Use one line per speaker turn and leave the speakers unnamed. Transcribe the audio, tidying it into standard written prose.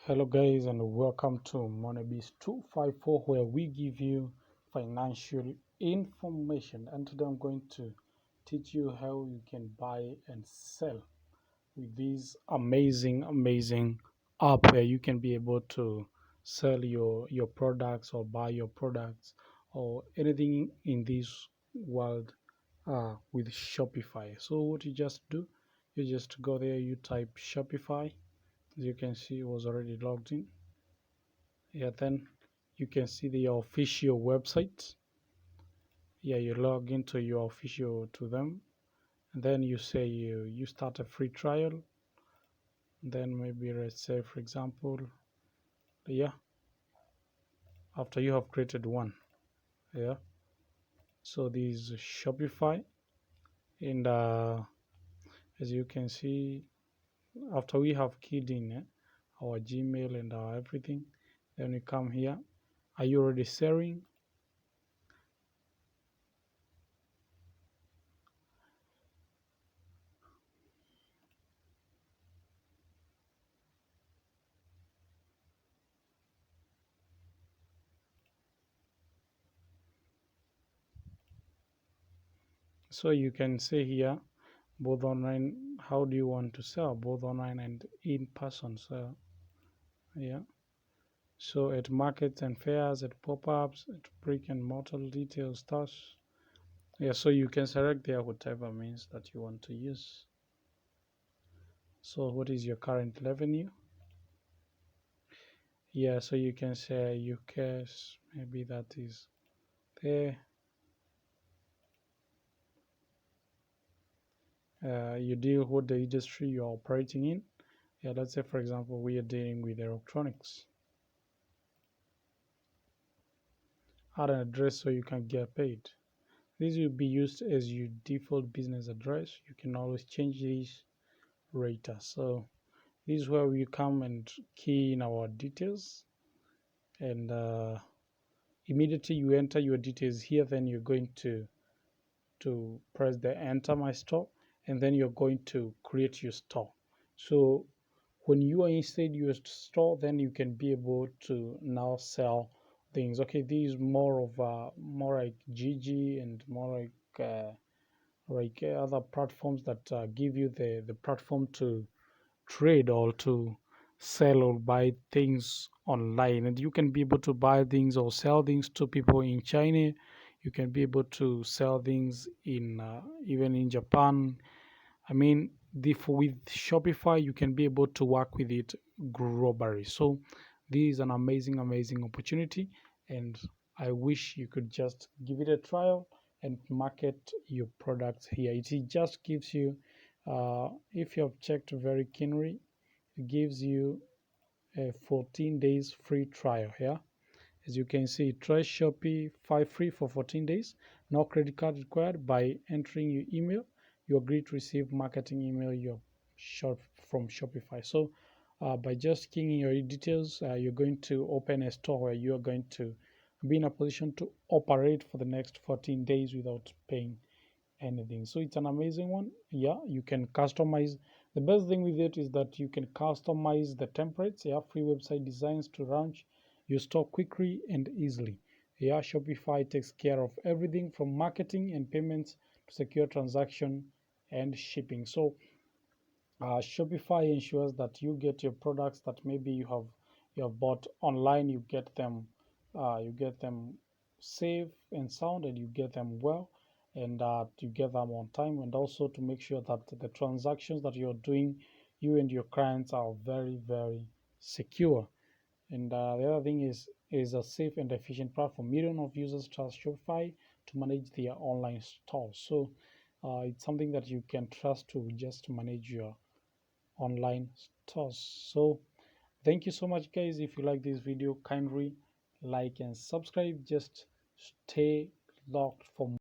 Hello guys, and welcome to Moneybiz 254, where we give you financial information. And today I'm going to teach you how you can buy and sell with this amazing app, where you can be able to sell your products or buy your products or anything in this world with Shopify. So what you just do, you just go there, you type Shopify. As you can see, it was already logged in. Yeah, then you can see the official website. Yeah, you log into your official to them, and then you say you start a free trial. Then maybe let's say, for example, yeah, after you have created one, yeah, so this is Shopify. And as you can see, after we have keyed in our Gmail and our everything, then we come here. Are you already selling? So you can say here, both online, how do you want to sell, both online and in person? So yeah, so at markets and fairs, at pop-ups, at brick and mortar retail stores. Yeah, so you can select there whatever means that you want to use. So what is your current revenue? Yeah, so you can say you cash, maybe that is there. You deal with the industry you're operating in. Yeah, let's say for example we are dealing with electronics. Add an address so you can get paid. This will be used as your default business address. You can always change this later. So this is where we come and key in our details, and immediately you enter your details here, then you're going to press the enter my store, and then you're going to create your store. So when you are inside your store, then you can be able to now sell things. Okay, this is more of more like GG and more like other platforms that give you the platform to trade or to sell or buy things online. And you can be able to buy things or sell things to people in China. You can be able to sell things in even in Japan. I mean, with Shopify, you can be able to work with it globally. So this is an amazing opportunity, and I wish you could just give it a trial and market your products here. It just gives you, if you have checked very keenly, it gives you a 14 days free trial here. As you can see, try Shopify free for 14 days. No credit card required. By entering your email, you agree to receive marketing email your shop from Shopify. So by just keying in your details, you're going to open a store where you are going to be in a position to operate for the next 14 days without paying anything. So it's an amazing one. Yeah, you can customize. The best thing with it is that you can customize the templates. Yeah, free website designs to launch your store quickly and easily. Yeah, Shopify takes care of everything from marketing and payments to secure transaction and shipping. So Shopify ensures that you get your products that maybe you have bought online. You get them safe and sound, and you get them well, and you get them on time, and also to make sure that the transactions that you're doing, you and your clients, are very secure. And the other thing is a safe and efficient platform. Millions of users trust Shopify to manage their online stores. So it's something that you can trust to just manage your online stores. So thank you so much guys. If you like this video, kindly like and subscribe. Just stay locked for more.